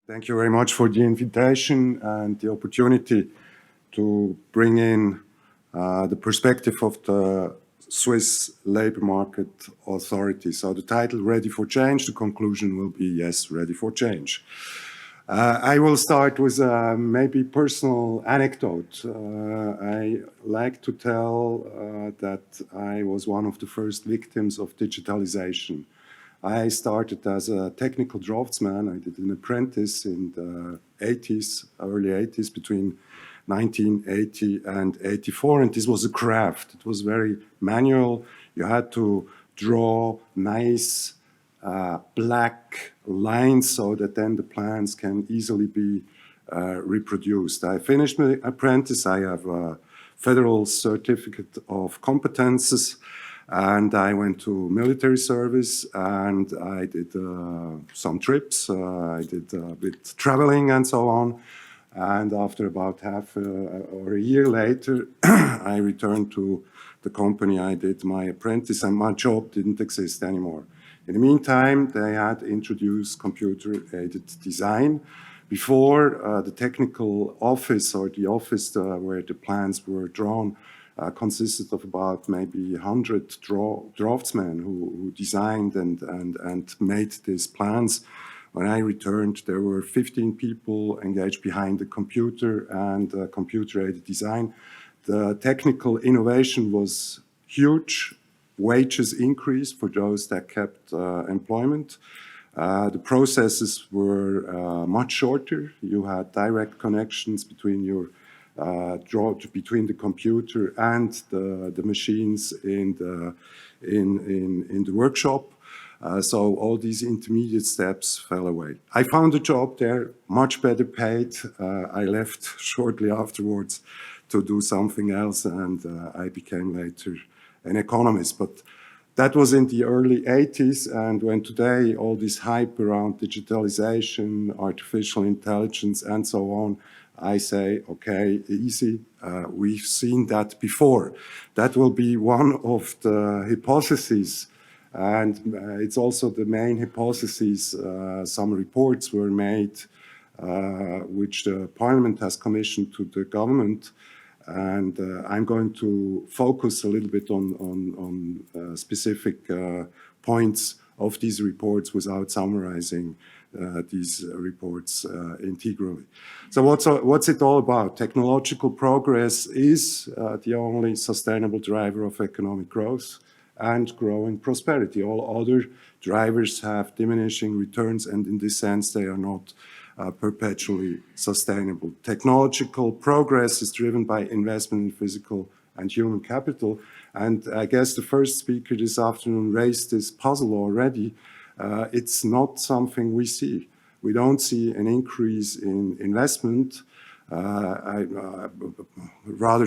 Thank you very much for the invitation and the opportunity to bring in the perspective of the Swiss Labour Market Authority. So the title, Ready for Change, the conclusion will be yes, ready for change. I will start with a maybe personal anecdote. I like to tell that I was one of the first victims of digitalization. I started as a technical draftsman. I did an apprentice in the 80s, early 80s, between 1980 and 84, and this was a craft. It was very manual. You had to draw nice black lines so that then the plans can easily be reproduced. I finished my apprentice. I have a federal certificate of competences, and I went to military service, and I did some trips. I did a bit traveling and so on. And after about half or a year later, I returned to the company I did my apprentice, and my job didn't exist anymore. In the meantime, they had introduced computer-aided design. Before, the technical office or the office where the plans were drawn consisted of about maybe 100 draftsmen who designed and made these plans. When I returned, there were 15 people engaged behind the computer and computer-aided design. The technical innovation was huge. Wages increased for those that kept employment. The processes were much shorter. You had direct connections between your between the computer and the machines in the workshop. So all these intermediate steps fell away. I found a job there, much better paid. I left shortly afterwards to do something else, and I became later an economist. But that was in the early 80s, and when today all this hype around digitalization, artificial intelligence, and so on, I say, okay, easy, we've seen that before. That will be one of the hypotheses, and it's also the main hypothesis. Some reports were made, which the Parliament has commissioned to the government, and I'm going to focus a little bit on specific points of these reports without summarizing these reports integrally. So what's it all about? Technological progress is the only sustainable driver of economic growth and growing prosperity. All other drivers have diminishing returns, and in this sense, they are not perpetually sustainable. Technological progress is driven by investment in physical and human capital. And I guess the first speaker this afternoon raised this puzzle already. It's not something we see. We don't see an increase in investment. Rather,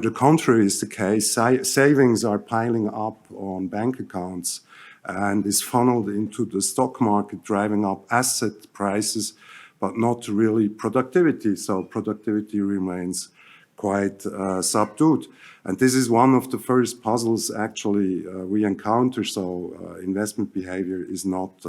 the contrary is the case. Savings are piling up on bank accounts and is funneled into the stock market, driving up asset prices, but not really productivity. So productivity remains quite subdued. And this is one of the first puzzles actually we encounter. So investment behavior is not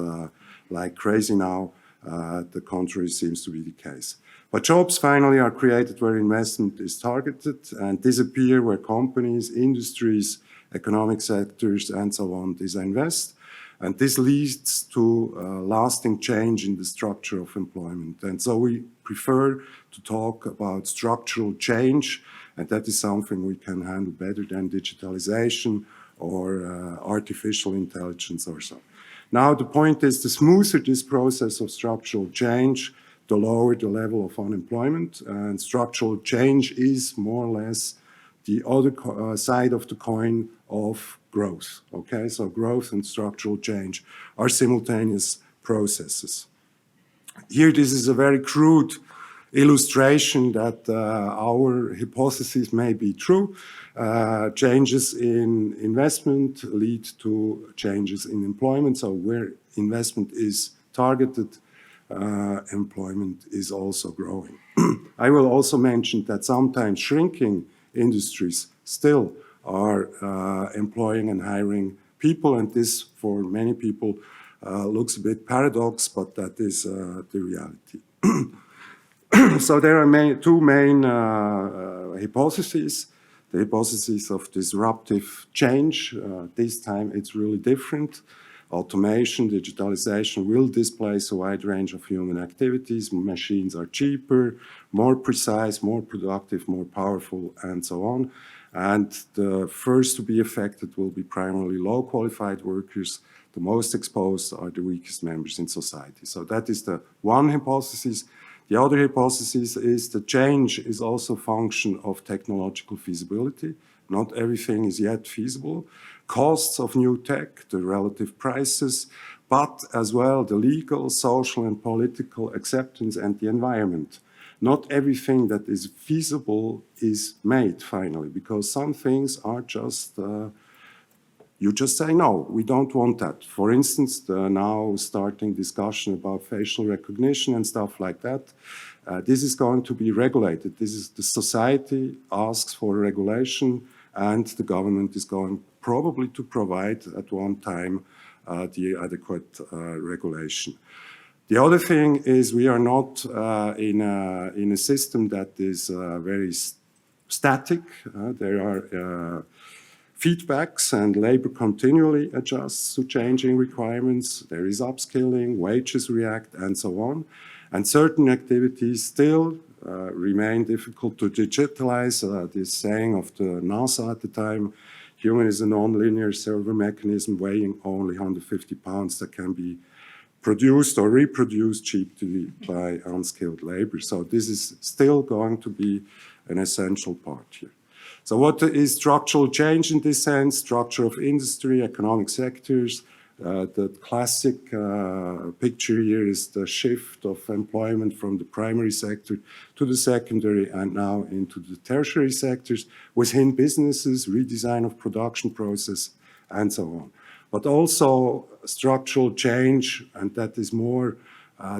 like crazy now. The contrary seems to be the case. But jobs finally are created where investment is targeted and disappear where companies, industries, economic sectors, and so on disinvest. And this leads to lasting change in the structure of employment. And so we prefer to talk about structural change, and that is something we can handle better than digitalization or artificial intelligence or so. Now, the point is, the smoother this process of structural change, the lower the level of unemployment. And structural change is more or less the other side of the coin of growth. Okay, so growth and structural change are simultaneous processes. Here, this is a very crude illustration that our hypothesis may be true. Changes in investment lead to changes in employment. So where investment is targeted, employment is also growing. I will also mention that sometimes shrinking industries still are employing and hiring people, and this for many people Looks a bit paradox, but that is the reality. So there are two main hypotheses. The hypothesis of disruptive change. This time it's really different. Automation, digitalization will displace a wide range of human activities. Machines are cheaper, more precise, more productive, more powerful, and so on. And the first to be affected will be primarily low qualified workers. The most exposed are the weakest members in society. So that is the one hypothesis. The other hypothesis is that change is also a function of technological feasibility. Not everything is yet feasible. Costs of new tech, the relative prices, but as well the legal, social, and political acceptance and the environment. Not everything that is feasible is made finally, because some things are just you just say, no, we don't want that. For instance, the now starting discussion about facial recognition and stuff like that, this is going to be regulated. This is the society asks for regulation, and the government is going probably to provide at one time the adequate regulation. The other thing is we are not in a system that is very static. There are feedbacks, and labor continually adjusts to changing requirements. There is upskilling, wages react, and so on. And certain activities still remain difficult to digitalize. This saying of the NASA at the time, human is a non-linear servo mechanism weighing only 150 pounds that can be produced or reproduced cheaply by unskilled labor. So this is still going to be an essential part here. So what is structural change in this sense? Structure of industry, economic sectors. The classic picture here is the shift of employment from the primary sector to the secondary and now into the tertiary sectors. Within businesses, redesign of production process, and so on. But also structural change, and that is more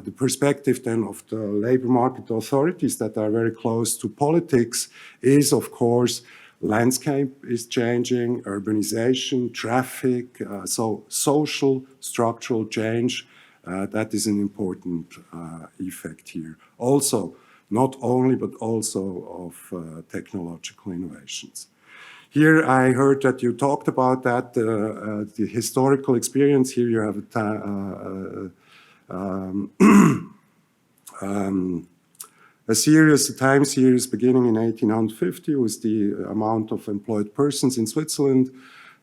the perspective then of the labor market authorities that are very close to politics, is of course landscape is changing, urbanization, traffic, so social structural change, that is an important effect here. Also, not only but also of technological innovations. Here I heard that you talked about that, the historical experience. Here you have a time series beginning in 1850 with the amount of employed persons in Switzerland.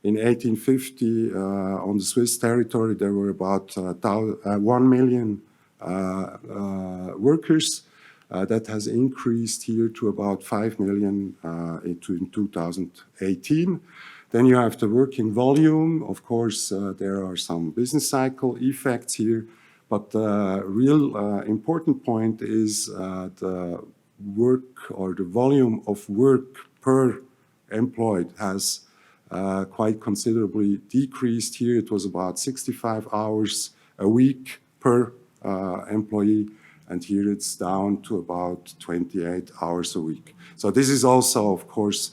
In 1850, on the Swiss territory, there were about 1 million workers. That has increased here to about 5 million in 2018. Then you have the working volume. Of course, there are some business cycle effects here, but the real important point is the work or the volume of work per employed has quite considerably decreased. Here it was about 65 hours a week per employee, and here it's down to about 28 hours a week. So this is also, of course,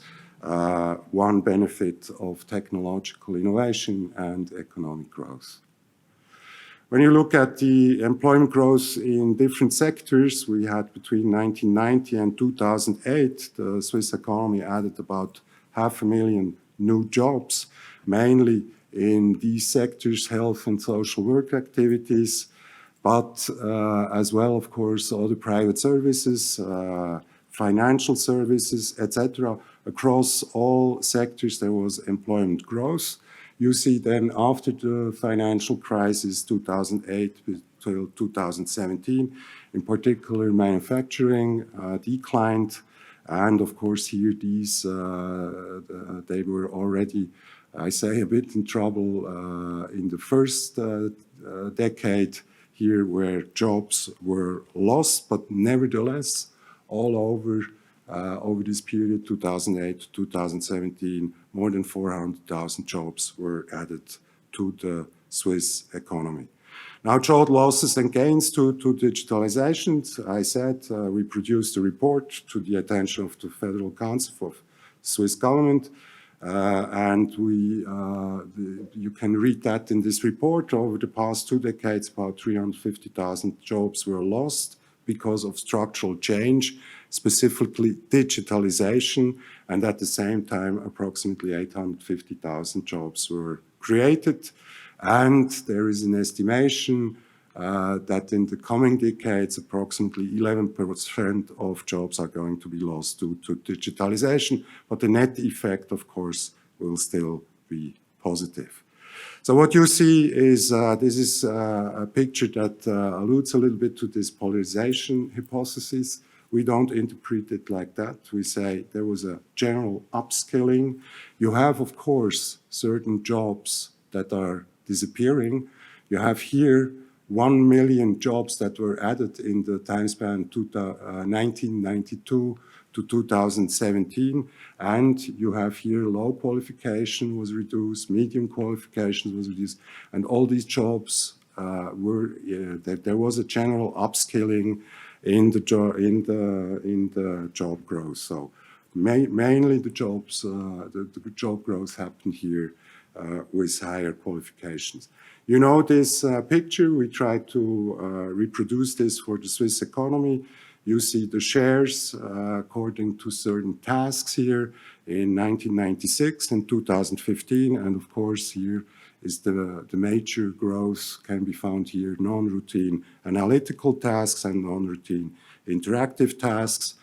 one benefit of technological innovation and economic growth. When you look at the employment growth in different sectors, we had between 1990 and 2008, the Swiss economy added about 500,000 new jobs, mainly in these sectors, health and social work activities, but as well, of course, other private services, financial services, etc. Across all sectors, there was employment growth. You see then after the financial crisis, 2008 till 2017, in particular, manufacturing declined. And of course, here these, they were already, I say, a bit in trouble in the first decade here where jobs were lost, but nevertheless, all over this period, 2008 to 2017, more than 400,000 jobs were added to the Swiss economy. Now, job losses and gains to digitalization. I said we produced a report to the attention of the Federal Council for Swiss government. You can read that in this report. Over the past 2 decades, about 350,000 jobs were lost because of structural change, specifically digitalization, and at the same time, approximately 850,000 jobs were created. And there is an estimation that in the coming decades, approximately 11% of jobs are going to be lost due to digitalization, but the net effect, of course, will still be positive. So what you see is, this is a picture that alludes a little bit to this polarization hypothesis. We don't interpret it like that. We say there was a general upskilling. You have, of course, certain jobs that are disappearing. You have here 1 million jobs that were added in the time span 1992 to 2017, and you have here low qualification was reduced, medium qualification was reduced, and all these jobs there was a general upskilling in the job growth. So mainly the job growth happened here with higher qualifications. You know this picture, we try to reproduce this for the Swiss economy. You see the shares according to certain tasks here in 1996 and 2015, and of course here is the major growth can be found here, non-routine analytical tasks and non-routine interactive tasks.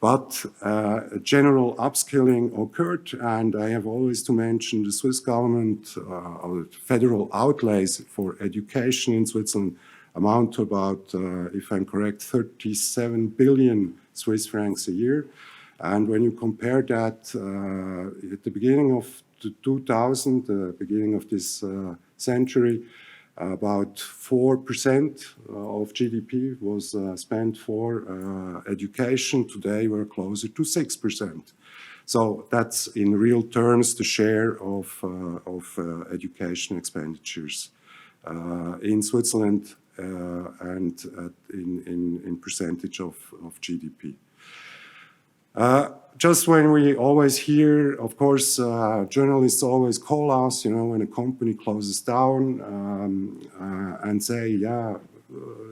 But a general upskilling occurred, and I have always to mention the Swiss government, or federal outlays for education in Switzerland amount to about, if I'm correct, 37 billion Swiss francs a year. And when you compare that at the beginning of the 2000, the beginning of this century, about 4% of GDP was spent for education. Today, we're closer to 6%. So that's in real terms the share of education expenditures in Switzerland and in percentage of GDP. Just when we always hear, of course, journalists always call us, you know, when a company closes down and say, yeah,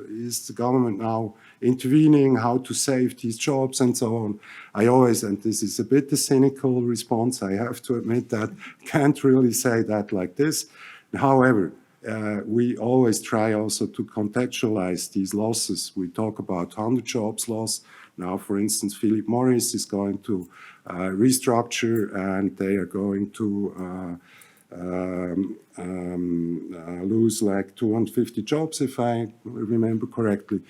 is the government now intervening, how to save these jobs and so on. I always, and this is a bit a cynical response, I have to admit that, can't really say that like this. However, we always try also to contextualize these losses. We talk about 100 jobs lost. Now, for instance, Philip Morris is going to restructure, and they are going to lose like 250 jobs, if I remember correctly.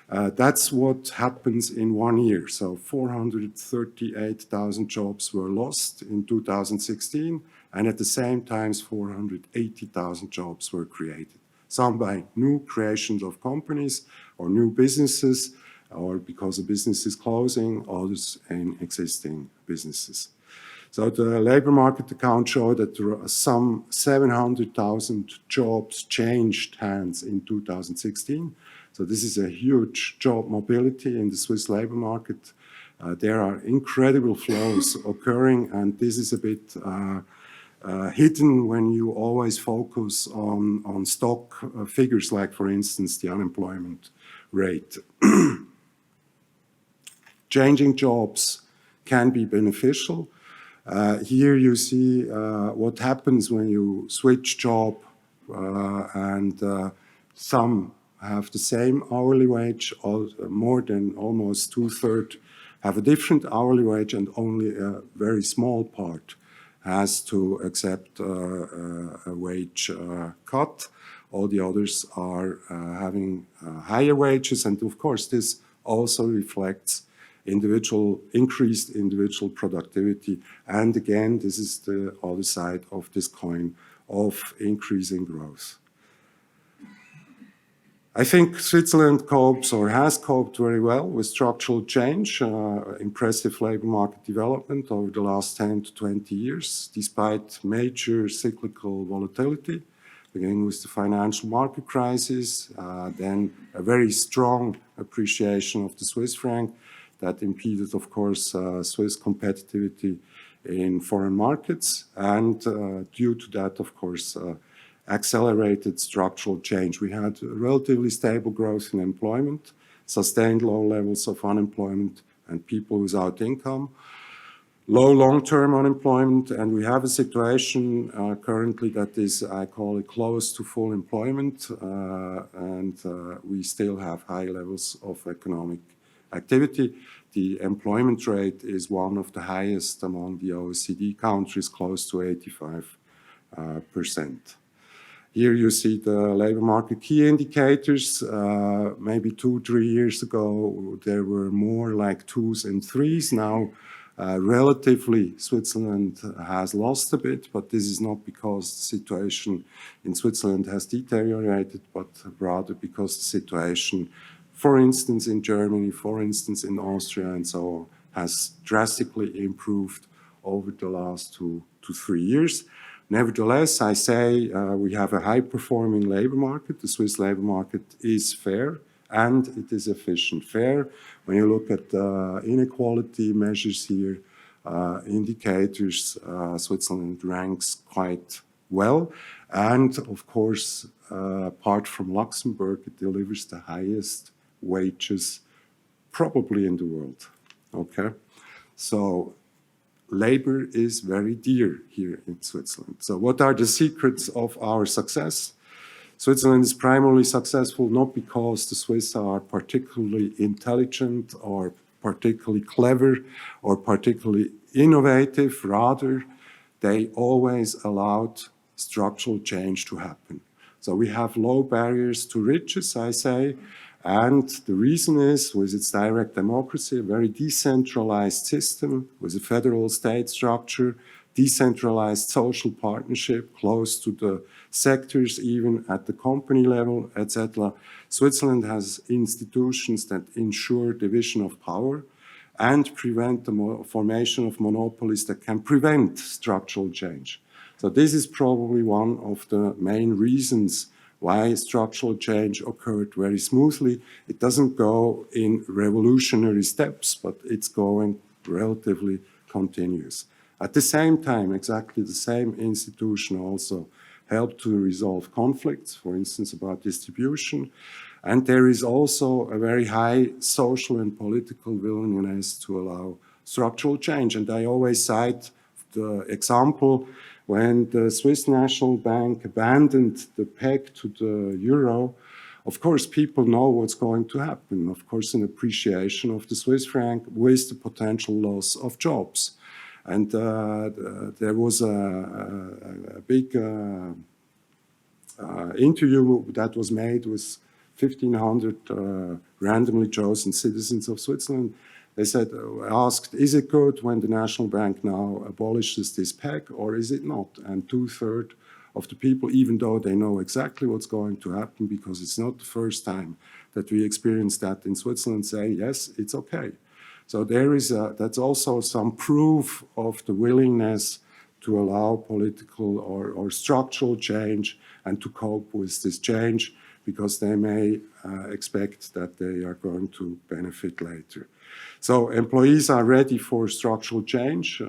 That's what happens in 1 year. So 438,000 jobs were lost in 2016, and at the same time, 480,000 jobs were created. Some by new creations of companies or new businesses, or because a business is closing, others in existing businesses. So the labor market account showed that there are some 700,000 jobs changed hands in 2016. So this is a huge job mobility in the Swiss labor market. There are incredible flows occurring, and this is a bit hidden when you always focus on stock figures, like, for instance, the unemployment rate. Changing jobs can be beneficial. Here you see what happens when you switch job, and some have the same hourly wage, or more than almost 2/3 have a different hourly wage, and only a very small part has to accept a wage cut. All the others are having higher wages, and of course this also reflects increased individual productivity. And again, this is the other side of this coin of increasing growth. I think Switzerland copes or has coped very well with structural change, impressive labor market development over the last 10 to 20 years, despite major cyclical volatility, beginning with the financial market crisis, then a very strong appreciation of the Swiss franc that impeded, of course, Swiss competitivity in foreign markets, and due to that, of course, accelerated structural change. We had relatively stable growth in employment, sustained low levels of unemployment and people without income, low long-term unemployment, and we have a situation currently that is, I call it, close to full employment, and we still have high levels of economic activity. The employment rate is one of the highest among the OECD countries, close to 85%. Here you see the labor market key indicators. Maybe 2-3 years ago, there were more like 2s and 3s. Now, relatively, Switzerland has lost a bit, but this is not because the situation in Switzerland has deteriorated, but rather because the situation, for instance, in Germany, for instance, in Austria, and so on, has drastically improved over the last 2 to 3 years. Nevertheless, I say we have a high-performing labor market. The Swiss labor market is fair and it is efficient. Fair, when you look at inequality measures here, indicators, Switzerland ranks quite well. And of course, apart from Luxembourg, it delivers the highest wages probably in the world. Okay, so labor is very dear here in Switzerland. So what are the secrets of our success? Switzerland is primarily successful not because the Swiss are particularly intelligent or particularly clever or particularly innovative. Rather, they always allowed structural change to happen. So we have low barriers to riches, I say, and the reason is, with its direct democracy, a very decentralized system with a federal state structure, decentralized social partnership, close to the sectors, even at the company level, etc. Switzerland has institutions that ensure division of power and prevent the formation of monopolies that can prevent structural change. So this is probably one of the main reasons why structural change occurred very smoothly. It doesn't go in revolutionary steps, but it's going relatively continuous. At the same time, exactly the same institution also helped to resolve conflicts, for instance, about distribution. And there is also a very high social and political willingness to allow structural change. And I always cite the example when the Swiss National Bank abandoned the peg to the euro. Of course, people know what's going to happen. Of course, an appreciation of the Swiss franc with the potential loss of jobs. And there was a big interview that was made with 1,500 randomly chosen citizens of Switzerland. They said, asked, is it good when the National Bank now abolishes this peg or is it not? And 2/3 of the people, even though they know exactly what's going to happen, because it's not the first time that we experience that in Switzerland, say, yes, it's okay. So there is that's also some proof of the willingness to allow political or structural change and to cope with this change, because they may expect that they are going to benefit later. So employees are ready for structural change.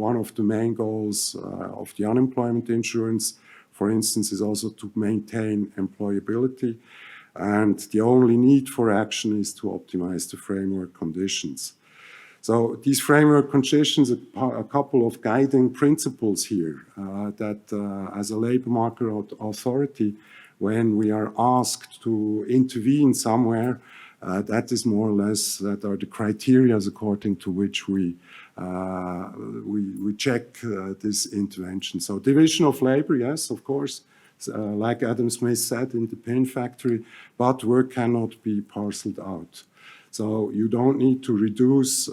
One of the main goals of the unemployment insurance, for instance, is also to maintain employability. And the only need for action is to optimize the framework conditions. So these framework conditions are a couple of guiding principles here that as a labor market authority, when we are asked to intervene somewhere, that is more or less, that are the criteria according to which we check this intervention. So division of labor, yes, of course, like Adam Smith said in the pin factory, but work cannot be parceled out. So you don't need to reduce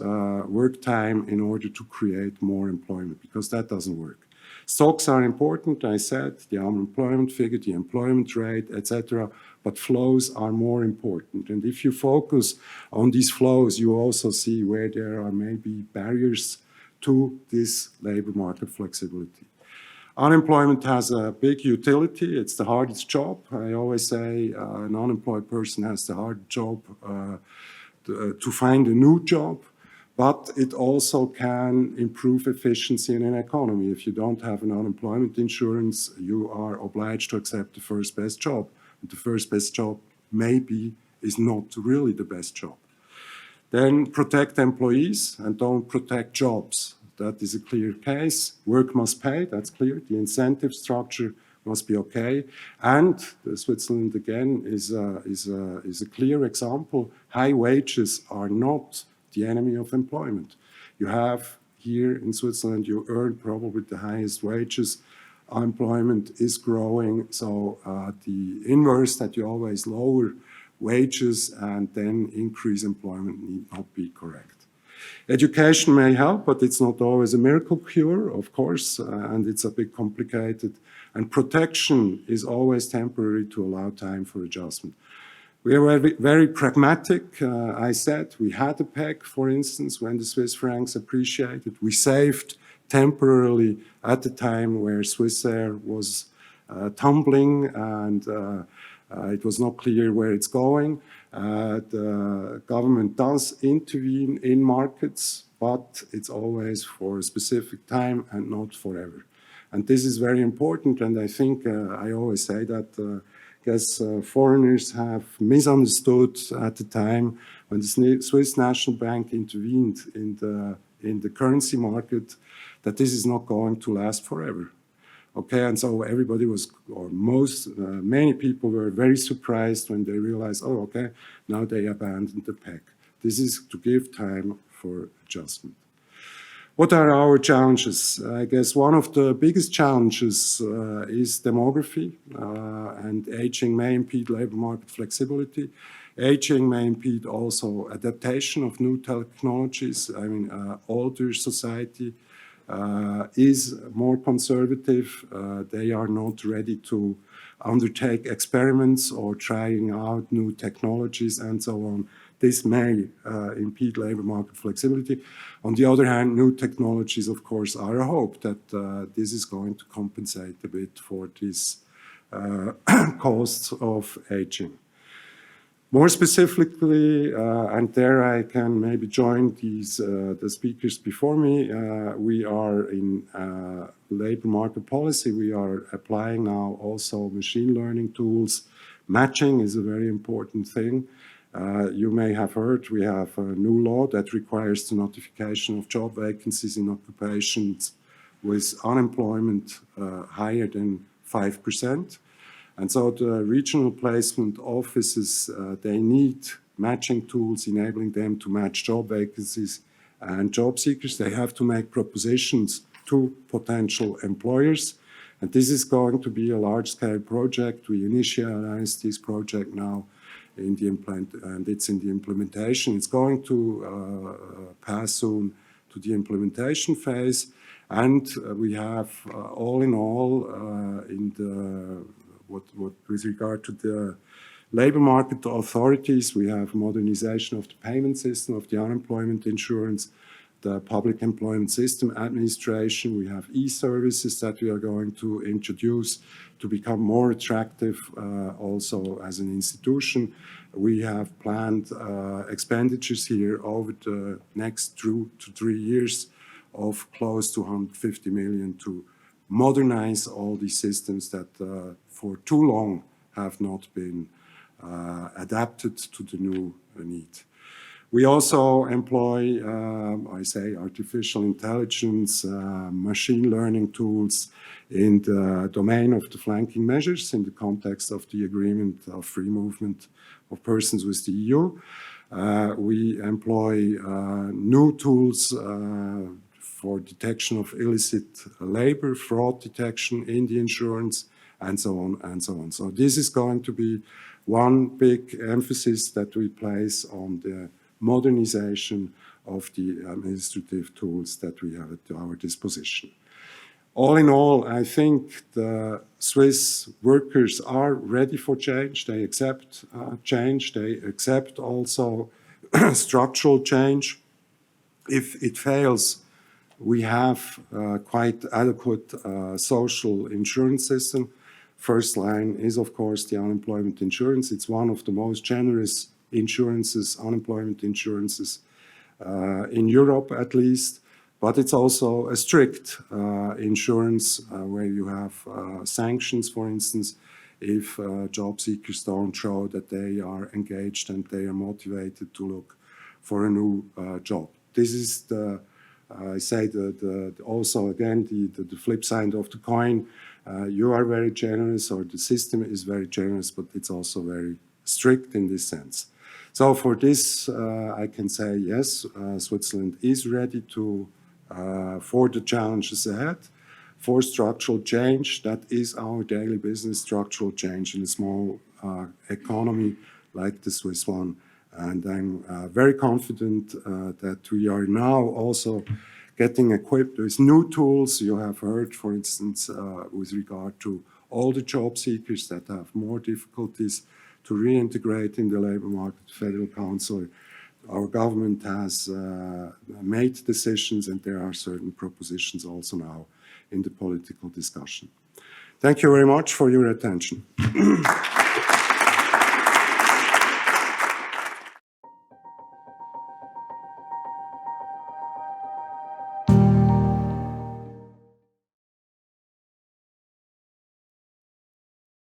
work time in order to create more employment, because that doesn't work. Stocks are important, I said, the unemployment figure, the employment rate, etc., but flows are more important. And if you focus on these flows, you also see where there are maybe barriers to this labor market flexibility. Unemployment has a big utility. It's the hardest job. I always say an unemployed person has the hard job to find a new job. but it also can improve efficiency in an economy. If you don't have an unemployment insurance, you are obliged to accept the first best job. And the first best job maybe is not really the best job. Then protect employees and don't protect jobs. That is a clear case. Work must pay, that's clear. The incentive structure must be okay. And Switzerland, again, is a clear example. High wages are not the enemy of employment. You have here in Switzerland, you earn probably the highest wages. Unemployment is growing, so the inverse that you always lower wages and then increase employment need not be correct. Education may help, but it's not always a miracle cure, of course, and it's a bit complicated. And protection is always temporary to allow time for adjustment. We are very, very pragmatic. I said we had a peg, for instance, when the Swiss francs appreciated. We saved temporarily at the time where Swissair was tumbling and it was not clear where it's going. The government does intervene in markets, but it's always for a specific time and not forever. And this is very important, and I think I always say that foreigners have misunderstood at the time when the Swiss National Bank intervened in the currency market that this is not going to last forever. Okay, and so everybody was, or many people were very surprised when they realized, oh, okay, now they abandoned the peg. This is to give time for adjustment. What are our challenges? I guess one of the biggest challenges is demography, and aging may impede labor market flexibility. Aging may impede also adaptation of new technologies. I mean, older society is more conservative. They are not ready to undertake experiments or trying out new technologies and so on. This may impede labor market flexibility. On the other hand, new technologies, of course, are a hope that this is going to compensate a bit for these costs of aging. More specifically, and there I can maybe join the speakers before me, we are in labor market policy. We are applying now also machine learning tools. Matching is a very important thing. You may have heard we have a new law that requires the notification of job vacancies in occupations with unemployment higher than 5%. And so the regional placement offices, they need matching tools enabling them to match job vacancies and job seekers. They have to make propositions to potential employers. And this is going to be a large-scale project. We initialized this project now and it's in the implementation. It's going to pass soon to the implementation phase. And we have, all in all, with regard to the labor market authorities, we have modernization of the payment system, of the unemployment insurance, the public employment system administration. We have e-services that we are going to introduce to become more attractive also as an institution. We have planned expenditures here over the next 2 to 3 years of close to 150 million to modernize all these systems that for too long have not been adapted to the new need. We also employ, I say, artificial intelligence, machine learning tools in the domain of the flanking measures in the context of the agreement of free movement of persons with the EU. We employ new tools for detection of illicit labor, fraud detection in the insurance, and so on and so on. So this is going to be one big emphasis that we place on the modernization of the administrative tools that we have at our disposition. All in all, I think the Swiss workers are ready for change. They accept change. They accept also structural change. If it fails, we have quite adequate social insurance system. First line is, of course, the unemployment insurance. It's one of the most generous insurances, unemployment insurances in Europe at least. But it's also a strict insurance where you have sanctions, for instance, if job seekers don't show that they are engaged and they are motivated to look for a new job. This is the, I say, also again, the flip side of the coin. You are very generous, or the system is very generous, but it's also very strict in this sense. So for this, I can say yes, Switzerland is ready to for the challenges ahead, for structural change. That is our daily business, structural change in a small economy like the Swiss one. And I'm very confident that we are now also getting equipped with new tools. You have heard, for instance, with regard to all the job seekers that have more difficulties to reintegrate in the labor market. Federal Council, our government has made decisions, and there are certain propositions also now in the political discussion. Thank you very much for your attention.